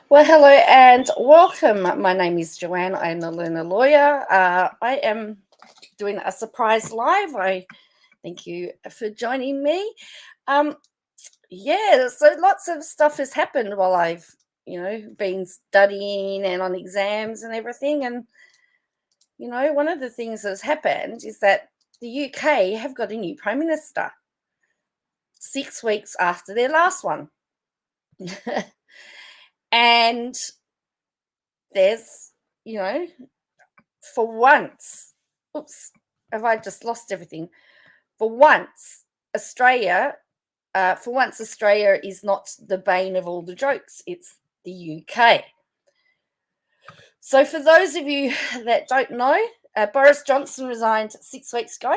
Well, hello and welcome. My name is Joanne. I'm the Learner Lawyer. I am doing a surprise live. I thank you for joining me. Um, yeah, so lots of stuff has happened while I've, been studying and on exams and everything. And, one of the things that's happened is that the UK have got a new Prime Minister 6 weeks after their last one. And there's, for once, oops, have I just lost everything? For once, Australia is not the bane of all the jokes. It's the UK. So, for those of you that don't know, Boris Johnson resigned 6 weeks ago,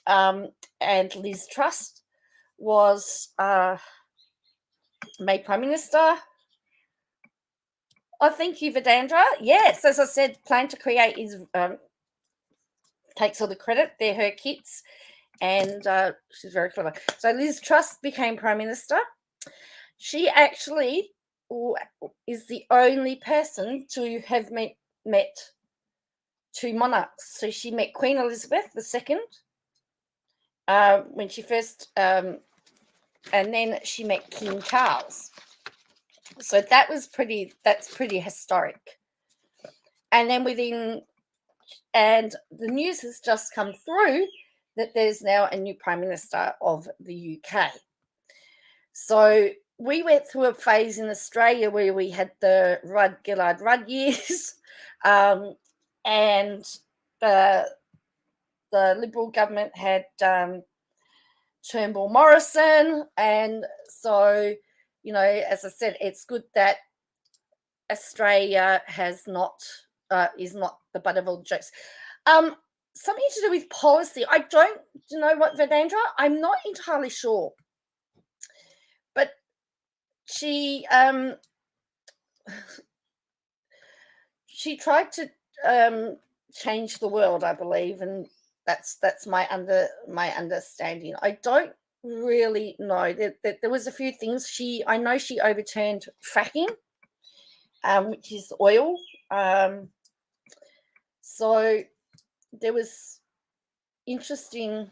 and Liz Truss was made Prime Minister. Oh, thank you, Vedandra. Yes, as I said, Plan to Create is takes all the credit. They're her kids, and she's very clever. So Liz Truss became Prime Minister. She actually is the only person to have met two monarchs. So she met Queen Elizabeth II when she first, and then she met King Charles. So that's pretty historic. And then and the news has just come through that there's now a new Prime Minister of the UK. So we went through a phase in Australia where we had the Gillard-Rudd years, and the Liberal government had Turnbull Morrison, and so as I said, it's good that Australia is not the butt of all jokes. Something to do with policy. I don't know what, Vedandra. I'm not entirely sure, but she tried to change the world, I believe, and that's my understanding. I don't really know that there was a few things I know she overturned fracking, which is oil. So there was interesting.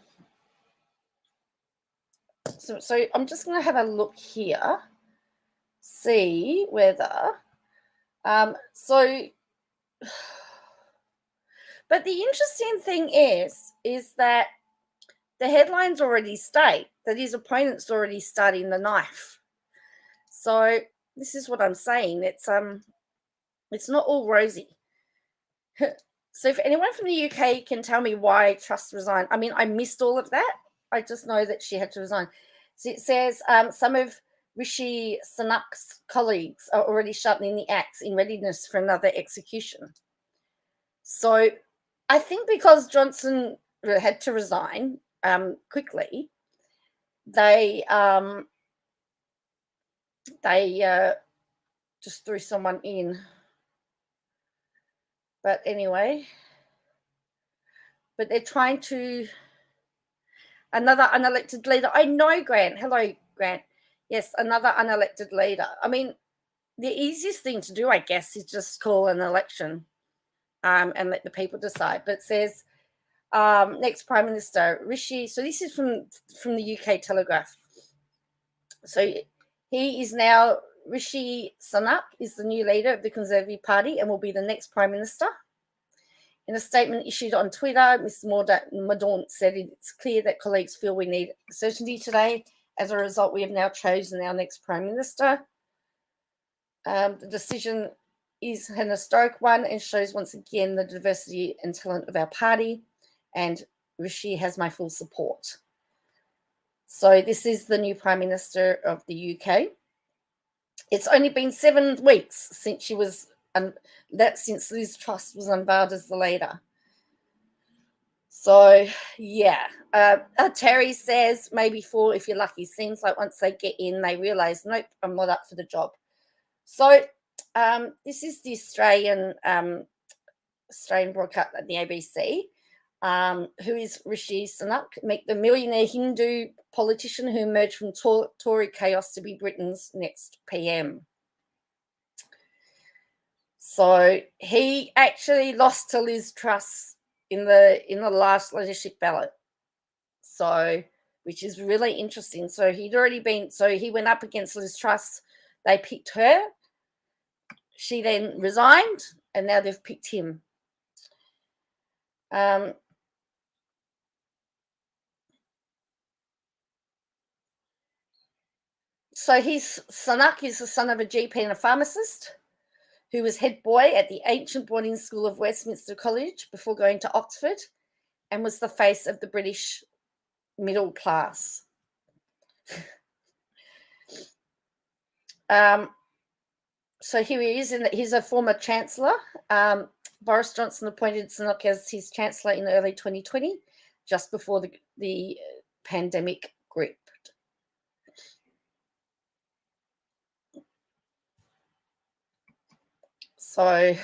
So I'm just going to have a look here, see whether. So, but the interesting thing is that the headlines already state that his opponent's already studying the knife. So this is what I'm saying. It's not all rosy. So if anyone from the UK can tell me why Truss resigned, I mean, I missed all of that. I just know that she had to resign. So it says some of Rishi Sunak's colleagues are already sharpening the axe in readiness for another execution. So I think because Johnson had to resign quickly, they just threw someone in. But anyway, but they're trying to another unelected leader. I know, Grant. Hello, Grant. Yes, another unelected leader. I mean, the easiest thing to do, I guess, is just call an election and let the people decide. But it says next Prime Minister, Rishi. So this is from the UK Telegraph. So he is now, Rishi Sunak is the new leader of the Conservative Party and will be the next Prime Minister. In a statement issued on Twitter, Ms. Mordaunt said it's clear that colleagues feel we need certainty today. As a result, we have now chosen our next Prime Minister. The decision is an historic one and shows once again the diversity and talent of our party, and Rishi has my full support. So this is the new Prime Minister of the UK. It's only been 7 weeks since she was since Liz Truss was unveiled as the leader. So yeah, Terry says maybe 4 if you're lucky. Seems like once they get in, they realise, nope, I'm not up for the job. So this is the Australian broadcast at the ABC. Who is Rishi Sunak, the millionaire Hindu politician who emerged from Tory chaos to be Britain's next PM. So he actually lost to Liz Truss in the last leadership ballot. So, which is really interesting. So he went up against Liz Truss. They picked her. She then resigned, and now they've picked him. So Sunak is the son of a GP and a pharmacist who was head boy at the ancient boarding school of Westminster College before going to Oxford, and was the face of the British middle class. So here he is, he's a former chancellor. Boris Johnson appointed Sunak as his chancellor in early 2020, just before the pandemic gripped. So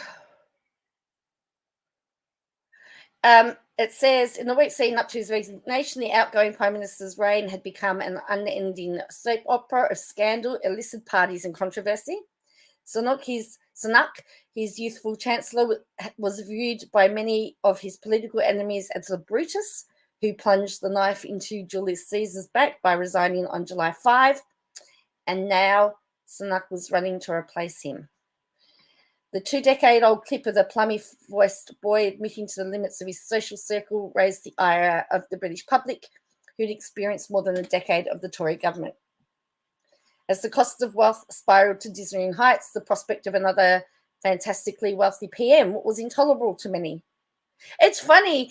it says, in the weeks leading up to his resignation, the outgoing Prime Minister's reign had become an unending soap opera of scandal, illicit parties, and controversy. Sunak, his youthful chancellor, was viewed by many of his political enemies as a Brutus who plunged the knife into Julius Caesar's back by resigning on July 5, and now Sunak was running to replace him. The 2-decade-old clip of the plummy-voiced boy admitting to the limits of his social circle raised the ire of the British public, who'd experienced more than a decade of the Tory government. As the cost of wealth spiraled to dizzying heights, the prospect of another fantastically wealthy PM was intolerable to many. It's funny,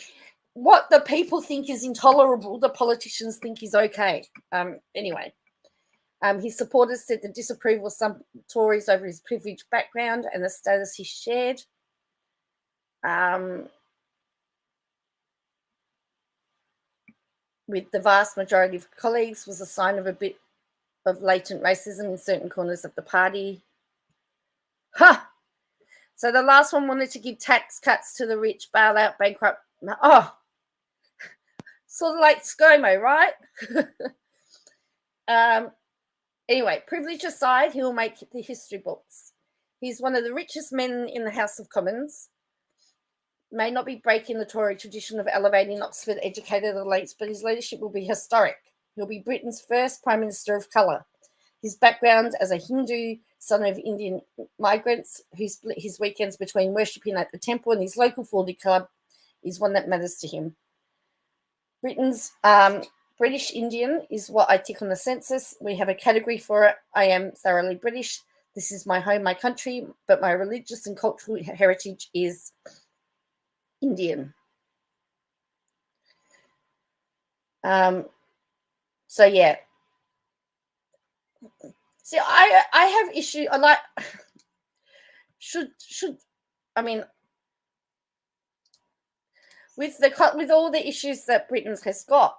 what the people think is intolerable, the politicians think is okay. Anyway. His supporters said the disapproval of some Tories over his privileged background and the status he shared. With the vast majority of colleagues was a sign of a bit of latent racism in certain corners of the party. So the last one wanted to give tax cuts to the rich, bail out bankrupt. Oh, sort of like ScoMo, right? Anyway, privilege aside, he will make the history books. He's one of the richest men in the House of Commons. May not be breaking the Tory tradition of elevating Oxford-educated elites, but his leadership will be historic. He'll be Britain's first Prime Minister of colour. His background as a Hindu, son of Indian migrants, who split his weekends between worshipping at the temple and his local footy club, is one that matters to him. Britain's British Indian is what I tick on the census. We have a category for it. I am thoroughly British. This is my home, my country, but my religious and cultural heritage is Indian. So yeah. See, I have issue. I like should I mean with all the issues that Britain has got,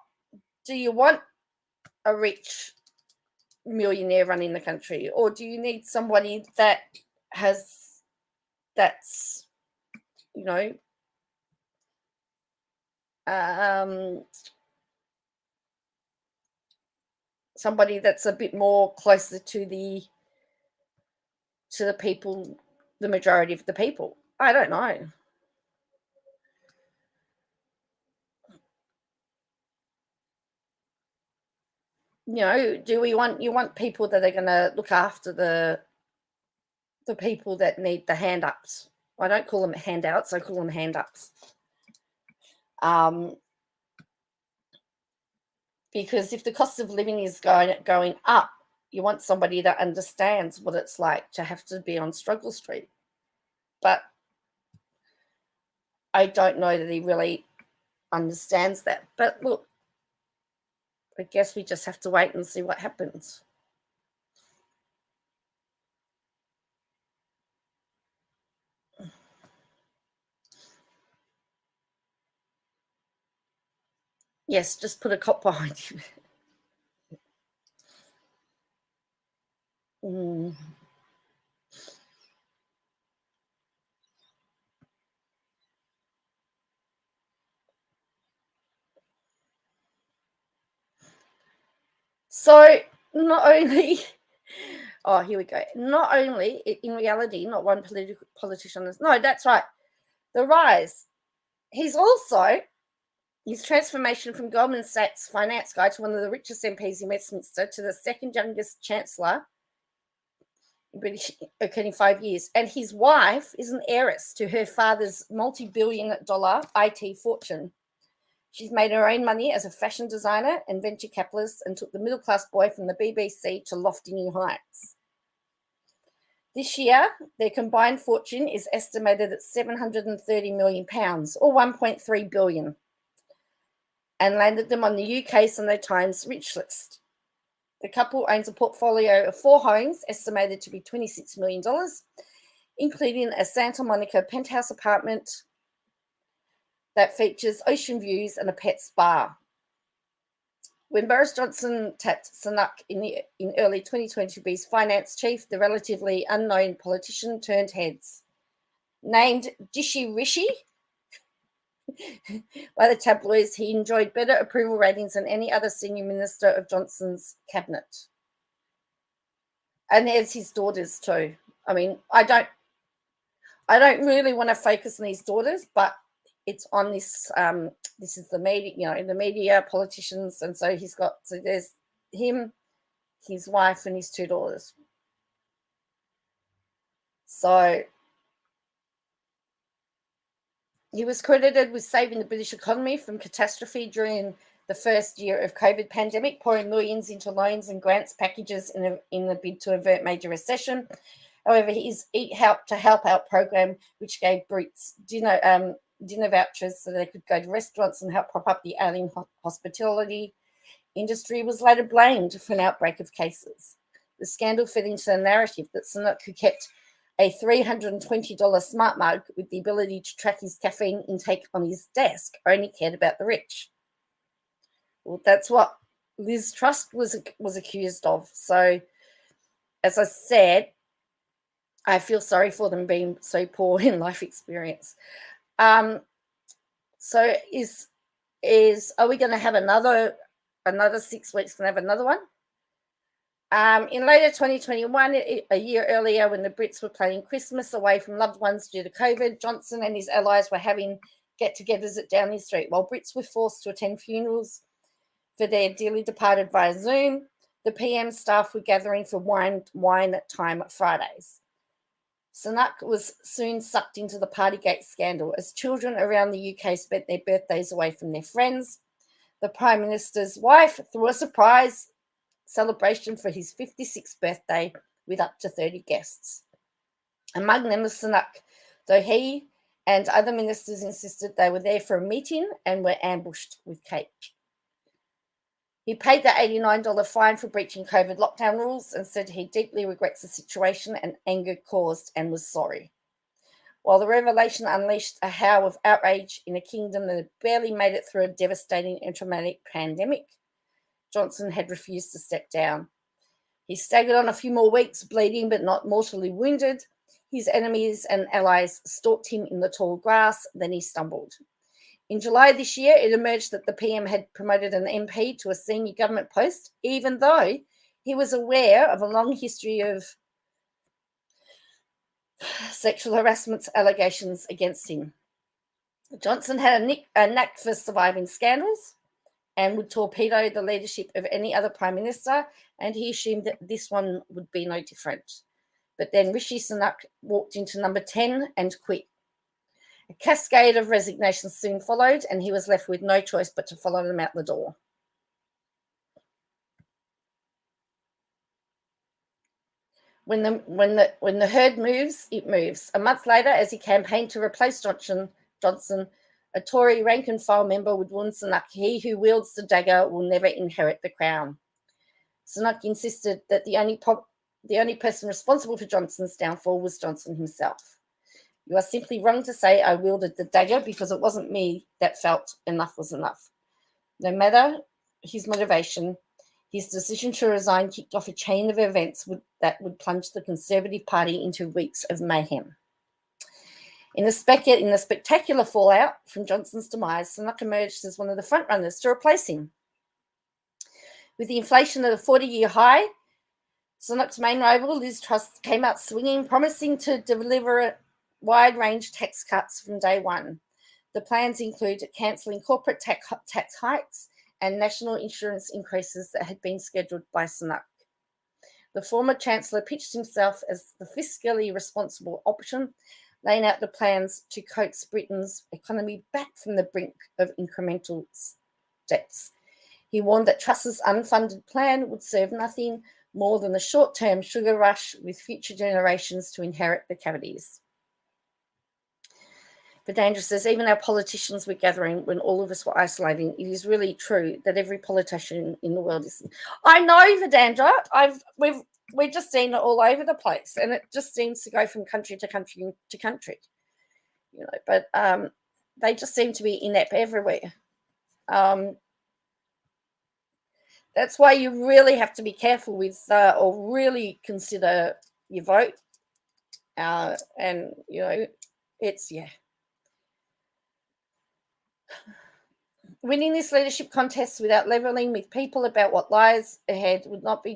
do you want a rich millionaire running the country, or do you need somebody that's somebody that's a bit more closer to the people, the majority of the people? I don't know. Do you want people that are going to look after the people that need the hand ups? I don't call them handouts, I call them hand ups. Because if the cost of living is going up, you want somebody that understands what it's like to have to be on struggle street. But I don't know that he really understands that. But look, I guess we just have to wait and see what happens. Yes, just put a cop behind him. So not only Oh, here we go. Not only, in reality, not one politician. No, that's right. The rise. He's also, his transformation from Goldman Sachs finance guy to one of the richest MPs in Westminster to the second youngest chancellor in British, in 5 years. And his wife is an heiress to her father's multi-billion-dollar IT fortune. She's made her own money as a fashion designer and venture capitalist and took the middle-class boy from the BBC to lofty new heights. This year, their combined fortune is estimated at £730 million, or 1.3 billion, and landed them on the UK Sunday Times rich list. The couple owns a portfolio of 4 homes, estimated to be $26 million, including a Santa Monica penthouse apartment that features ocean views and a pet spa. When Boris Johnson tapped Sunak in early 2020 to be his finance chief, the relatively unknown politician turned heads. Named Dishy Rishi by the tabloids, he enjoyed better approval ratings than any other senior minister of Johnson's cabinet. And there's his daughters too. I mean, I don't really want to focus on his daughters, but it's on this. This is the media, in the media, politicians, and so there's him, his wife, and his 2 daughters. So he was credited with saving the British economy from catastrophe during the first year of COVID pandemic, pouring millions into loans and grants packages in the bid to avert major recession. However, his Eat Help to Help Out program, which gave Brits dinner vouchers so they could go to restaurants and help prop up the ailing hospitality industry, was later blamed for an outbreak of cases. The scandal fed into the narrative that Sunak, who kept a $320 smart mug with the ability to track his caffeine intake on his desk, only cared about the rich. Well, that's what Liz Truss was accused of. So, as I said, I feel sorry for them being so poor in life experience. So are we going to have another 6 weeks? Going to have another one? In later 2021, a year earlier, when the Brits were planning Christmas away from loved ones due to COVID, Johnson and his allies were having get-togethers at Downing Street, while Brits were forced to attend funerals for their dearly departed via Zoom. The PM staff were gathering for wine time Fridays. Sunak was soon sucked into the Partygate scandal as children around the UK spent their birthdays away from their friends. The Prime Minister's wife threw a surprise celebration for his 56th birthday with up to 30 guests. Among them was Sunak, though he and other ministers insisted they were there for a meeting and were ambushed with cake. He paid the $89 fine for breaching COVID lockdown rules and said he deeply regrets the situation and anger caused and was sorry. While the revelation unleashed a howl of outrage in a kingdom that had barely made it through a devastating and traumatic pandemic, Johnson had refused to step down. He staggered on a few more weeks, bleeding but not mortally wounded. His enemies and allies stalked him in the tall grass, then he stumbled. In July this year, it emerged that the PM had promoted an MP to a senior government post, even though he was aware of a long history of sexual harassment allegations against him. Johnson had a knack for surviving scandals and would torpedo the leadership of any other prime minister, and he assumed that this one would be no different. But then Rishi Sunak walked into number 10 and quit. A cascade of resignations soon followed, and he was left with no choice but to follow them out the door. When the herd moves, it moves. A month later, as he campaigned to replace Johnson, a Tory rank-and-file member would warn Sunak, he who wields the dagger will never inherit the crown. Sunak insisted that the only person responsible for Johnson's downfall was Johnson himself. You are simply wrong to say I wielded the dagger because it wasn't me that felt enough was enough. No matter his motivation, his decision to resign kicked off a chain of events that would plunge the Conservative Party into weeks of mayhem. In the spectacular fallout from Johnson's demise, Sunak emerged as one of the frontrunners to replace him. With the inflation at a 40-year high, Sunoc's main rival, Liz Truss, came out swinging, promising to deliver wide-range tax cuts from day one. The plans include cancelling corporate tax hikes and national insurance increases that had been scheduled by Sunak. The former Chancellor pitched himself as the fiscally responsible option, laying out the plans to coax Britain's economy back from the brink of incremental steps. He warned that Truss's unfunded plan would serve nothing more than a short-term sugar rush with future generations to inherit the cavities. Vidandra says, even our politicians were gathering when all of us were isolating. It is really true that every politician in the world is. I know, Vidandra. We've just seen it all over the place, and it just seems to go from country to country to country. You know, but they just seem to be inept everywhere. That's why you really have to be careful with, or really consider your vote. And you know, it's Winning this leadership contest without leveling with people about what lies ahead would not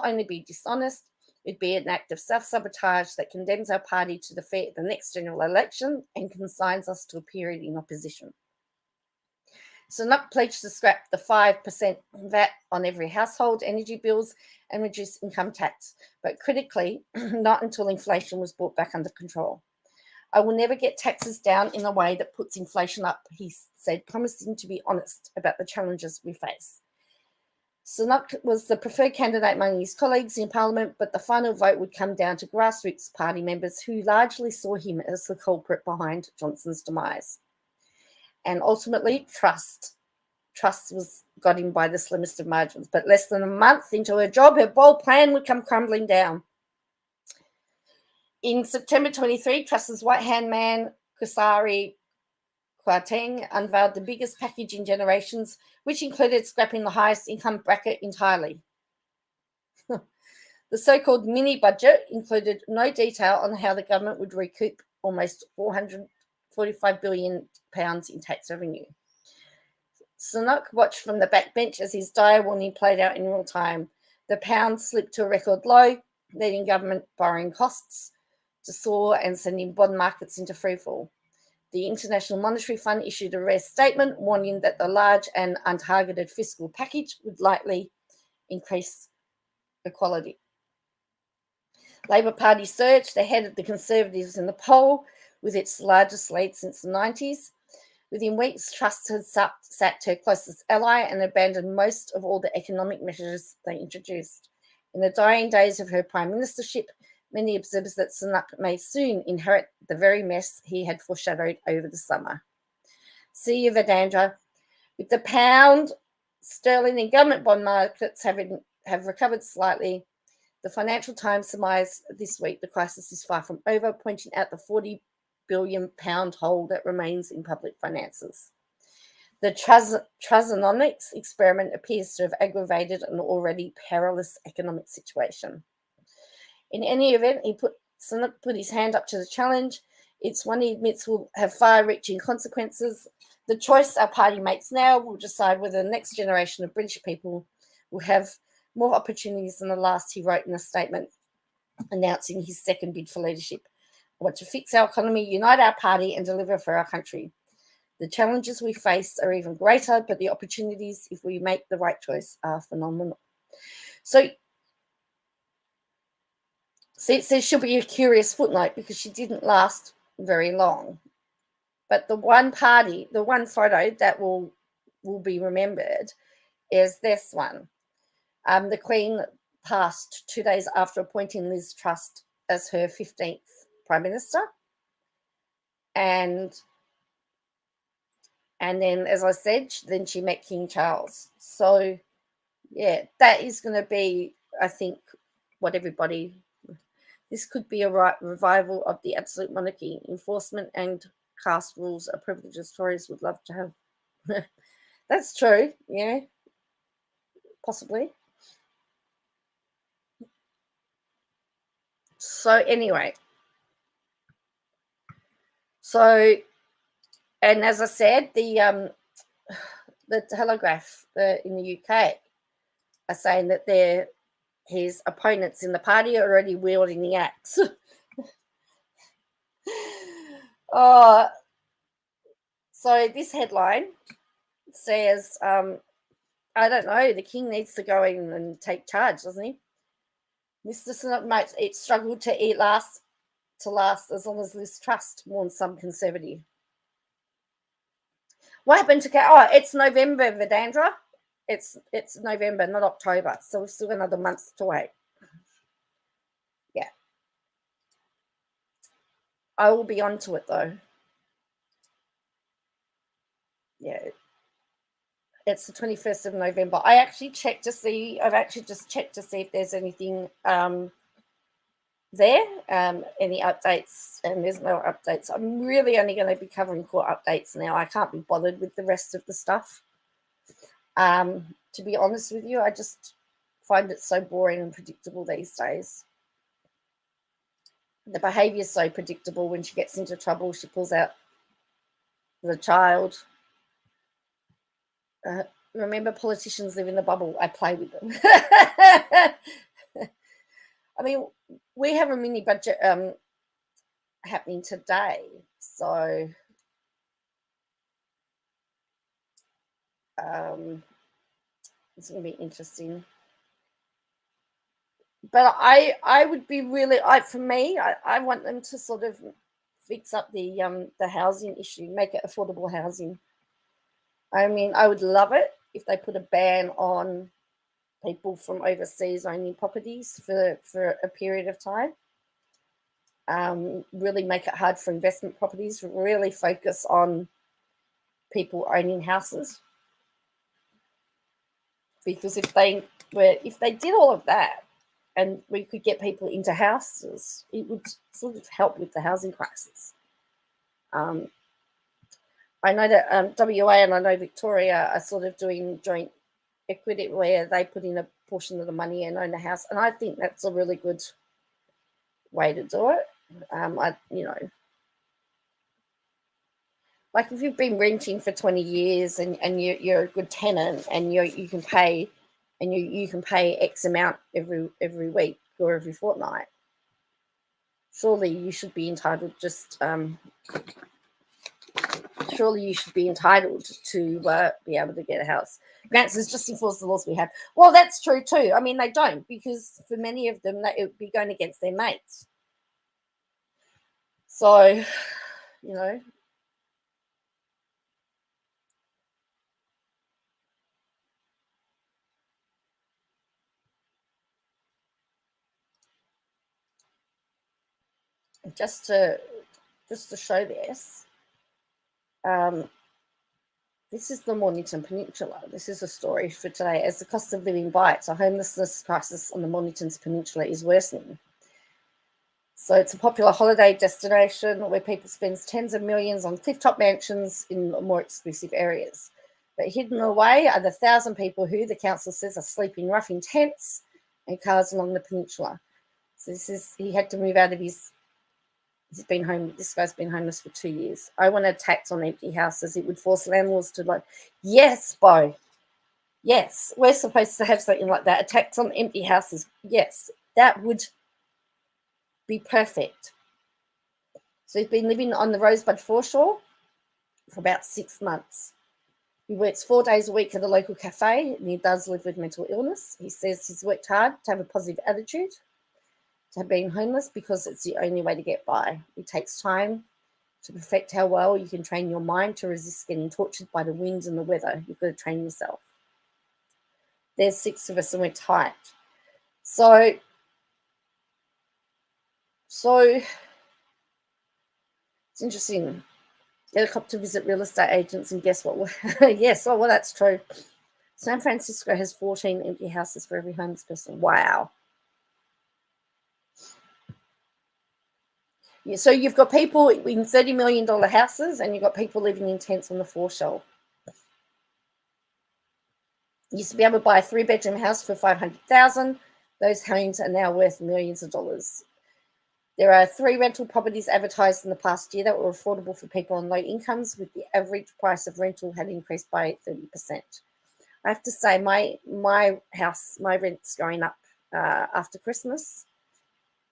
only be dishonest, it'd be an act of self-sabotage that condemns our party to defeat at the next general election and consigns us to a period in opposition. Sunak pledged to scrap the 5% VAT on every household, energy bills, and reduce income tax, but critically, not until inflation was brought back under control. I will never get taxes down in a way that puts inflation up, he said, promising to be honest about the challenges we face. Sunak was the preferred candidate among his colleagues in Parliament, but the final vote would come down to grassroots party members who largely saw him as the culprit behind Johnson's demise. And ultimately, Truss got him by the slimmest of margins, but less than a month into her job, her bold plan would come crumbling down. In September 23, Truss's right-hand man, Kusari Kwarteng, unveiled the biggest package in generations, which included scrapping the highest income bracket entirely. The so-called mini-budget included no detail on how the government would recoup almost £445 billion in tax revenue. Sunak watched from the backbench as his dire warning played out in real time. The pound slipped to a record low, leading government borrowing costs to soar and sending bond markets into freefall. The International Monetary Fund issued a rare statement warning that the large and untargeted fiscal package would likely increase equality. Labor Party surged ahead of the Conservatives in the poll with its largest lead since the 90s. Within weeks, Truss had sacked her closest ally and abandoned most of all the economic measures they introduced. In the dying days of her prime ministership, many observed that Sunak may soon inherit the very mess he had foreshadowed over the summer. See you, Vidandra. With the pound, sterling, and government bond markets have recovered slightly, the Financial Times surmised this week the crisis is far from over, pointing out the £40 billion hole that remains in public finances. The Trussonomics experiment appears to have aggravated an already perilous economic situation. In any event, Sunak put his hand up to the challenge. It's one he admits will have far-reaching consequences. The choice our party makes now will decide whether the next generation of British people will have more opportunities than the last, he wrote in a statement announcing his second bid for leadership. I want to fix our economy, unite our party, and deliver for our country. The challenges we face are even greater, but the opportunities, if we make the right choice, are phenomenal. So, see, it says she'll be a curious footnote because she didn't last very long. But the one photo that will be remembered is this one. The Queen passed 2 days after appointing Liz Truss as her 15th Prime Minister. And then, as I said, then she met King Charles. So, yeah, that is going to be, I think, what everybody... This could be a revival of the absolute monarchy. Enforcement and caste rules are privileges Tories would love to have. That's true, yeah, possibly. So anyway, and as I said, the Telegraph in the UK are saying that they're his opponents in the party are already wielding the axe. So this headline says, I don't know, the king needs to go in and take charge, doesn't he? Mr. Snot it struggled to last as long as this trust, warns some conservative. What happened to it's November, Vidandra. It's November, not October, so we've still got another month to wait. Yeah. I will be on to it though. Yeah. It's the 21st of November. I've actually just checked to see if there's anything there, any updates, and there's no updates. I'm really only going to be covering court updates now. I can't be bothered with the rest of the stuff. To be honest with you, I just find it so boring and predictable these days. The behaviour is so predictable. When she gets into trouble, she pulls out the child. Remember, politicians live in a bubble. I play with them. I mean, we have a mini budget happening today, so it's going to be interesting. But I would be really, for me, I want them to sort of fix up the housing issue, make it affordable housing. I mean, I would love it if they put a ban on people from overseas owning properties for a period of time. Really make it hard for investment properties. Really focus on people owning houses. Because if they did all of that and we could get people into houses, it would sort of help with the housing crisis. I know that WA and I know Victoria are sort of doing joint equity where they put in a portion of the money and own a house, and I think that's a really good way to do it. Like if you've been renting for 20 years and you're a good tenant and you can pay X amount every week or every fortnight, surely you should be entitled to be able to get a house. Grant says just enforce the laws we have. Well, that's true too. I mean, they don't, because for many of them, it would be going against their mates. So, just to show this, this is the Mornington Peninsula. This is a story for today. As the cost of living bites, a homelessness crisis on the Mornington Peninsula is worsening. So it's a popular holiday destination where people spend tens of millions on clifftop mansions in more exclusive areas. But hidden away are the 1,000 people who, the council says, are sleeping rough in tents and cars along the peninsula. So he had to move out of this guy's been homeless for 2 years. I want a tax on empty houses. It would force landlords to yes, Bo. Yes, we're supposed to have something like that. A tax on empty houses. Yes, that would be perfect. So he's been living on the Rosebud foreshore for about 6 months. He works 4 days a week at a local cafe, and he does live with mental illness. He says he's worked hard to have a positive attitude to have been homeless because it's the only way to get by. It takes time to perfect how well you can train your mind to resist getting tortured by the winds and the weather. You've got to train yourself. There's 6 of us and we're tight. So it's interesting. Helicopter visit real estate agents, and guess what? Yes, well, that's true. San Francisco has 14 empty houses for every homeless person. Wow. Yeah, so you've got people in $30 million houses, and you've got people living in tents on the foreshore. You used to be able to buy a 3-bedroom house for $500,000. Those homes are now worth millions of dollars. There are 3 rental properties advertised in the past year that were affordable for people on low incomes, with the average price of rental had increased by 30%. I have to say, my house, my rent's going up after Christmas.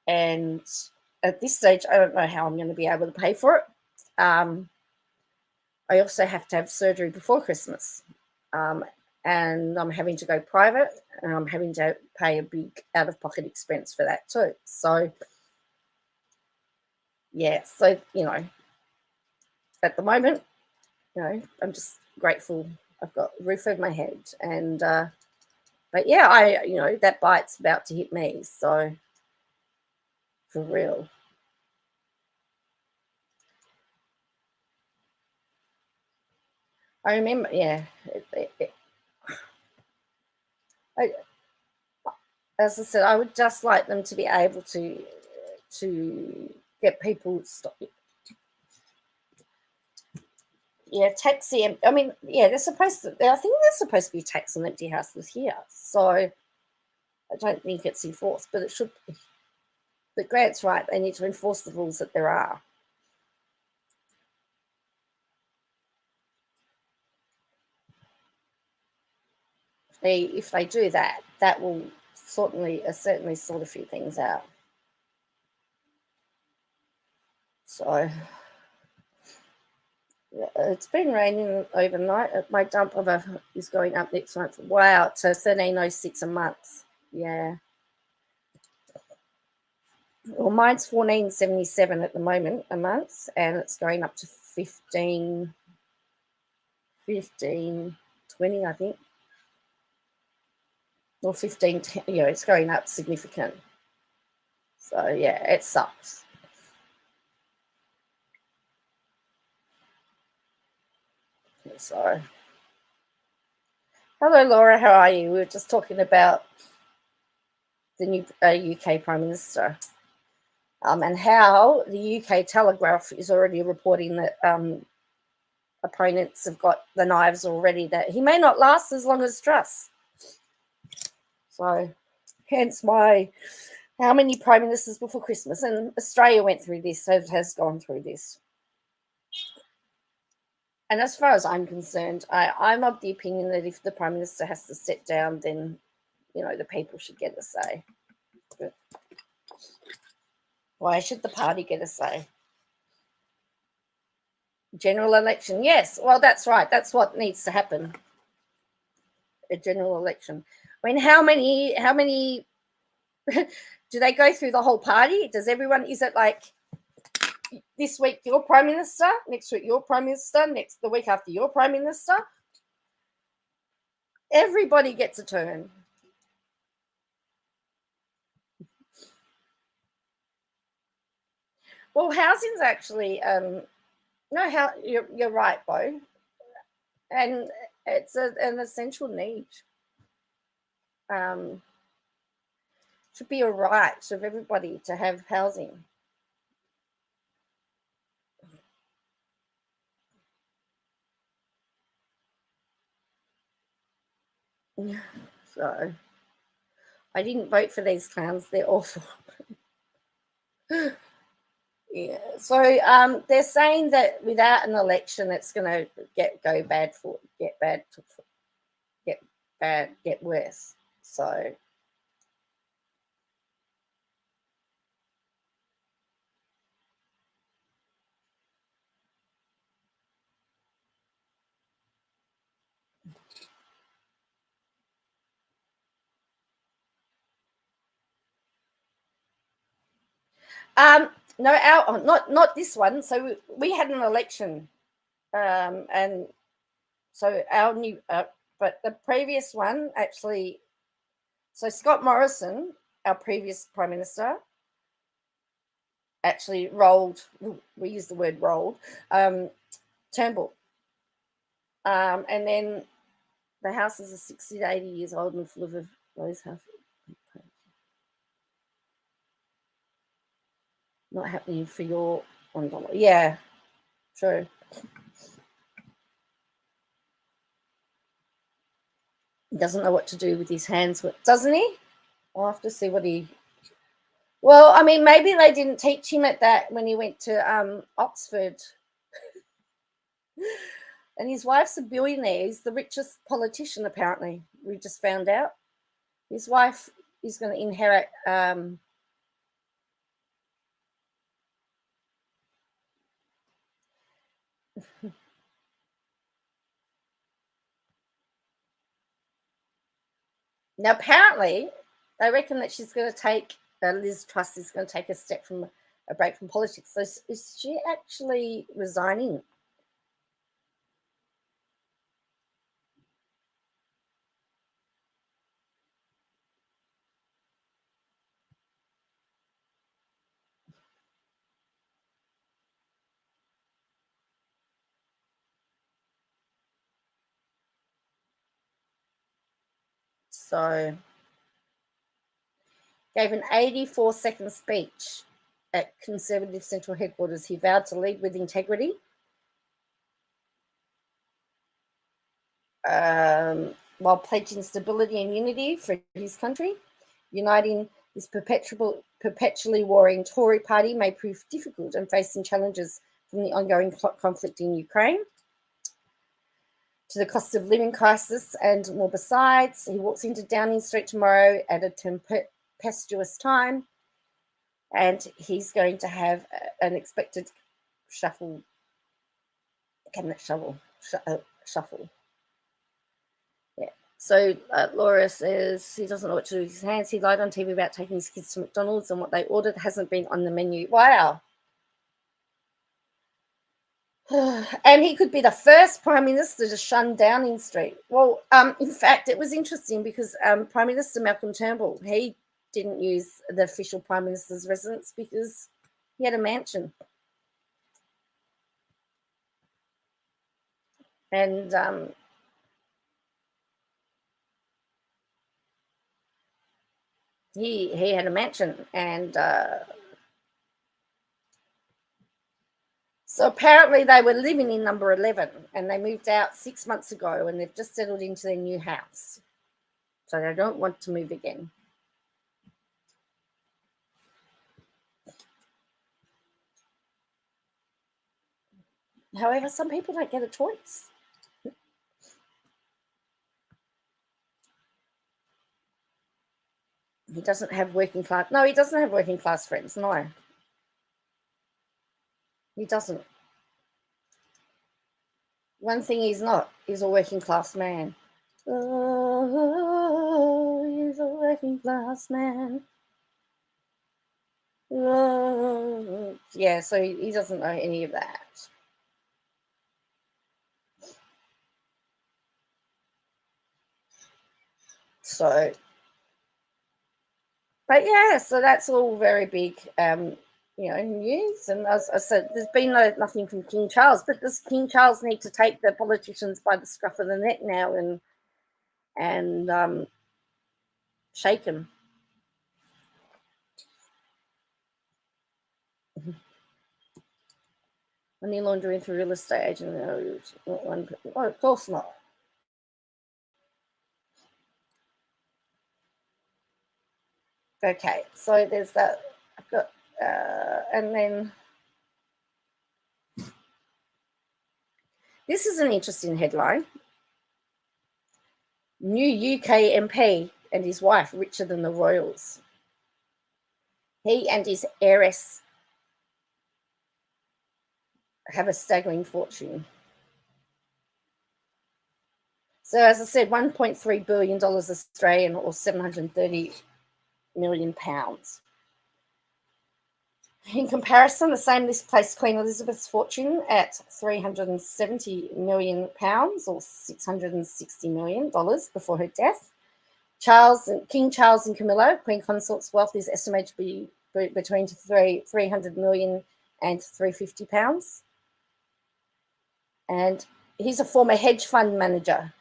And at this stage, I don't know how I'm going to be able to pay for it. I also have to have surgery before Christmas. And I'm having to go private, and I'm having to pay a big out-of-pocket expense for that too. So, yeah, so, at the moment, I'm just grateful I've got a roof over my head. And, but yeah, that bite's about to hit me. So, for real. I remember, yeah. As I said, I would just like them to be able to get people taxi. I mean, they're supposed to. I think there's supposed to be tax on empty houses here, so I don't think it's enforced, but it should be. But Grant's right; they need to enforce the rules that there are. If they do that, that will certainly sort a few things out. So. It's been raining overnight. My dump is going up next month. Wow, to 1306 a month. Yeah. Well, mine's 1477 at the moment a month, and it's going up to 15, 20, I think. Or 15, it's going up significant. So, yeah, it sucks. So, hello, Laura. How are you? We were just talking about the new UK Prime Minister, and how the UK Telegraph is already reporting that opponents have got the knives already, that he may not last as long as Truss. So, hence how many Prime Ministers before Christmas? And Australia went through this, so it has gone through this. And as far as I'm concerned, I'm of the opinion that if the Prime Minister has to sit down, then, the people should get a say. But why should the party get a say? General election, yes. Well, that's right. That's what needs to happen. A general election. I mean, how many do they go through the whole party? Is it like this week your Prime Minister, next week your Prime Minister, the week after your Prime Minister? Everybody gets a turn. Well, housing's actually you're right, Bo, and it's an essential need. Should be a right of everybody to have housing. So I didn't vote for these clowns. They're awful. Yeah. So they're saying that without an election, it's going to get worse. So. No, not this one. So we had an election, and so our new, but the previous one actually. So Scott Morrison, our previous Prime Minister, actually rolled. We use the word rolled. Turnbull, and then the houses are 60 to 80 years old and full of those houses. Not happening for your $1. Yeah, true. He doesn't know what to do with his hands, doesn't he? I'll have to see what he. Well, I mean, maybe they didn't teach him at that when he went to Oxford. And his wife's a billionaire. He's the richest politician, apparently. We just found out. His wife he's going to inherit now apparently they reckon that she's going to take Liz Truss is going to take a step from a break from politics. So is she actually resigning? So gave an 84-second speech at Conservative Central Headquarters. He vowed to lead with integrity, while pledging stability and unity for his country. Uniting this perpetually warring Tory party may prove difficult and facing challenges from the ongoing conflict in Ukraine to the cost of living crisis and more besides. He walks into Downing Street tomorrow at a tempestuous time, and he's going to have an expected cabinet shuffle. Yeah. So Laura says he doesn't know what to do with his hands. He lied on TV about taking his kids to McDonald's, and what they ordered hasn't been on the menu. Wow. And he could be the first Prime Minister to shun Downing Street. Well, in fact, it was interesting because Prime Minister Malcolm Turnbull, he didn't use the official Prime Minister's residence because he had a mansion. And he had a mansion. And so apparently they were living in number 11 and they moved out 6 months ago and they've just settled into their new house. So they don't want to move again. However, some people don't get a choice. He doesn't have working class. No, he doesn't have working class friends. No. He doesn't. One thing he's not is a working class man. Oh, he's a working class man. Oh. Yeah, so he doesn't know any of that. So, but yeah, so that's all very big, news. And as I said, there's been nothing from King Charles, but does King Charles need to take the politicians by the scruff of the neck now and shake them? Money laundering through real estate agent? No, of course not. Okay, so there's that. I've got, and then this is an interesting headline. New UK MP and his wife richer than the royals. He and his heiress have a staggering fortune. So as I said, $1.3 billion Australian or 730 million pounds. In comparison, the same list placed Queen Elizabeth's fortune at £370 million or $660 million before her death. King Charles and Camilla, Queen Consort's wealth is estimated to be between 300 million and £350. And he's a former hedge fund manager.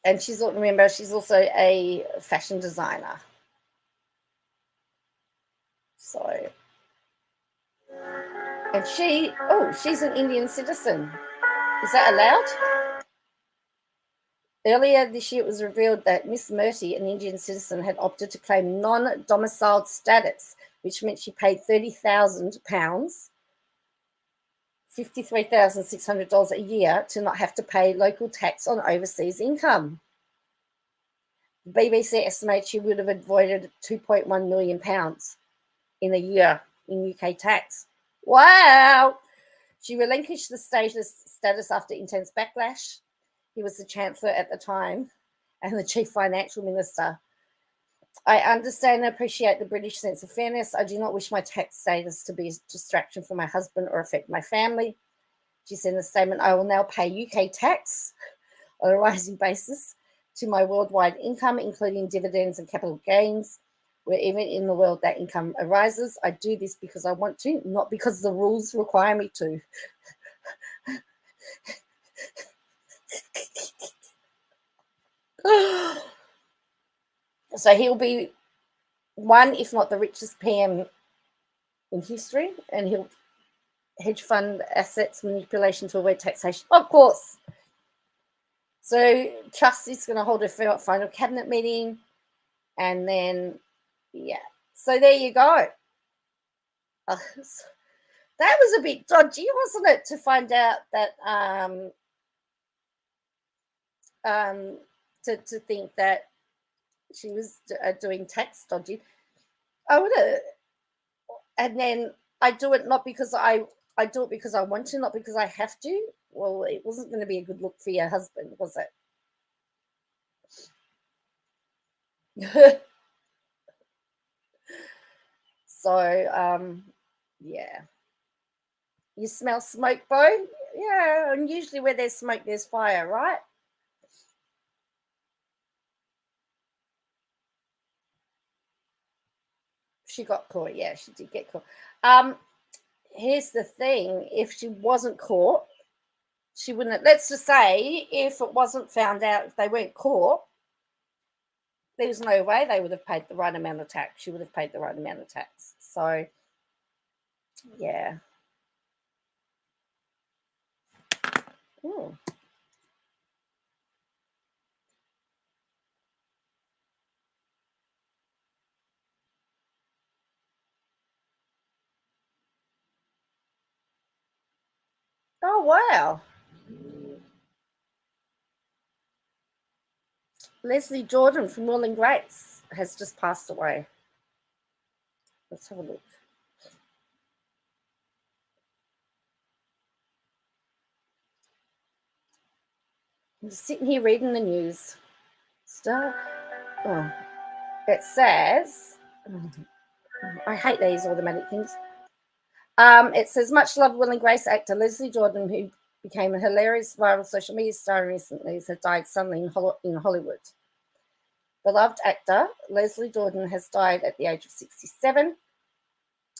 And she's also a fashion designer. So, and she's an Indian citizen. Is that allowed? Earlier this year, it was revealed that Miss Murty, an Indian citizen, had opted to claim non-domiciled status, which meant she paid £30,000 $53,600 a year to not have to pay local tax on overseas income. The BBC estimates she would have avoided £2.1 million in a year in UK tax. Wow! She relinquished the status after intense backlash. He was the Chancellor at the time and the Chief Financial Minister. I understand and appreciate the British sense of fairness. I do not wish my tax status to be a distraction for my husband or affect my family. She said in a statement, I will now pay UK tax on a rising basis to my worldwide income, including dividends and capital gains, wherever in the world that income arises. I do this because I want to, not because the rules require me to. So he'll be one, if not the richest PM in history, and he'll hedge fund assets manipulation to avoid taxation. Of course. So Truss is going to hold a final cabinet meeting, and then, yeah. So there you go. That was a bit dodgy, wasn't it, to find out that to think that she was doing tax dodging. I would have, and then I do it not because I do it because I want to, not because I have to. Well, it wasn't going to be a good look for your husband, was it? So, yeah. You smell smoke, Bo? Yeah, and usually where there's smoke, there's fire, right? She got caught. Yeah, she did get caught. Here's the thing. If she wasn't caught, she wouldn't have, let's just say if it wasn't found out, if they weren't caught, there's no way they would have paid the right amount of tax. She would have paid the right amount of tax. So, yeah. Ooh. Oh, wow. Leslie Jordan from Will and Grace has just passed away. Let's have a look. I'm just sitting here reading the news. Oh, it says, I hate these automatic things. It says, much loved Will and Grace actor Leslie Jordan, who became a hilarious viral social media star recently, has died suddenly in Hollywood. Beloved actor Leslie Jordan has died at the age of 67.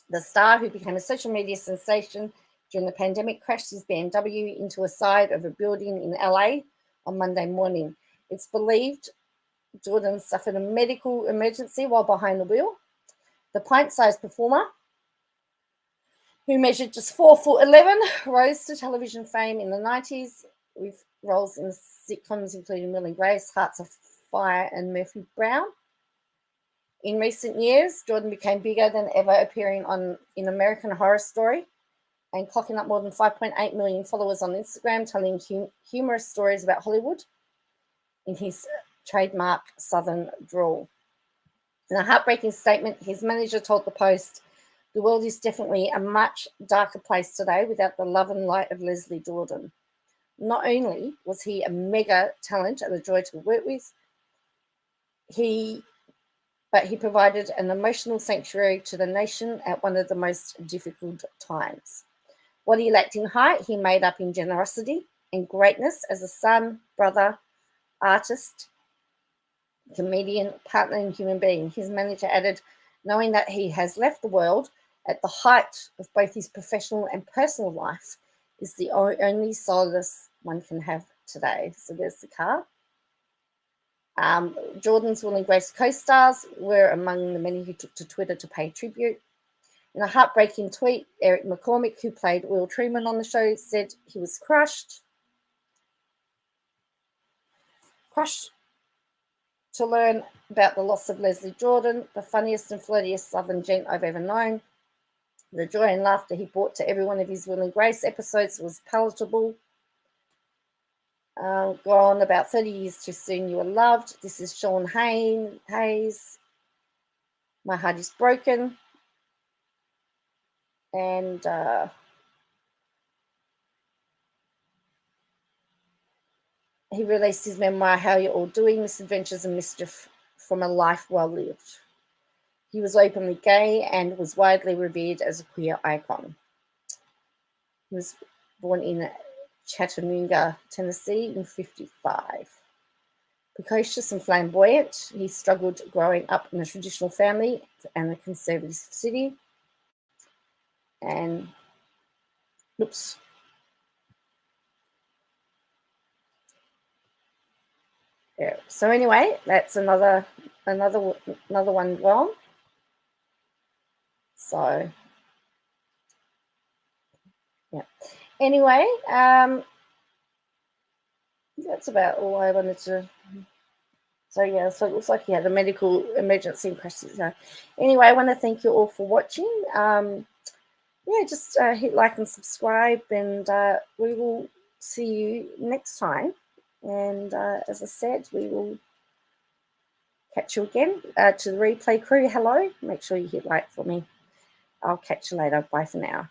The star, who became a social media sensation during the pandemic, crashed his BMW into a side of a building in LA on Monday morning. It's believed Jordan suffered a medical emergency while behind the wheel. The pint-sized performer, who measured just 4'11", rose to television fame in the 90s with roles in sitcoms including Will and Grace, Hearts of Fire, and Murphy Brown. In recent years, Jordan became bigger than ever, appearing in American Horror Story and clocking up more than 5.8 million followers on Instagram, telling humorous stories about Hollywood in his trademark Southern drawl. In a heartbreaking statement, his manager told the Post, "The world is definitely a much darker place today without the love and light of Leslie Jordan. Not only was he a mega talent and a joy to work with, but he provided an emotional sanctuary to the nation at one of the most difficult times. What he lacked in height, he made up in generosity and greatness as a son, brother, artist, comedian, partner, and human being." His manager added, "Knowing that he has left the world at the height of both his professional and personal life is the only solace one can have today." So there's the car. Jordan's Will and Grace co-stars were among the many who took to Twitter to pay tribute. In a heartbreaking tweet, Eric McCormick, who played Will Truman on the show, said he was crushed to learn about the loss of Leslie Jordan, the funniest and flirtiest Southern gent I've ever known. The joy and laughter he brought to every one of his Will and Grace episodes was palatable. Gone about 30 years too soon, you are loved. This is Sean Hayes. My heart is broken. And he released his memoir, How You're All Doing, Misadventures and Mischief from a Life Well Lived. He was openly gay and was widely revered as a queer icon. He was born in Chattanooga, Tennessee in 1955. Precocious and flamboyant, he struggled growing up in a traditional family and a conservative city. And, oops. Yeah. So anyway, that's another one gone. So yeah. Anyway, that's about all I wanted to. So yeah, so it looks like he had a medical emergency crisis. So anyway, I want to thank you all for watching. Yeah, just hit like and subscribe, and we will see you next time. And as I said, we will catch you again. To the replay crew, hello. Make sure you hit like for me. I'll catch you later. Bye for now.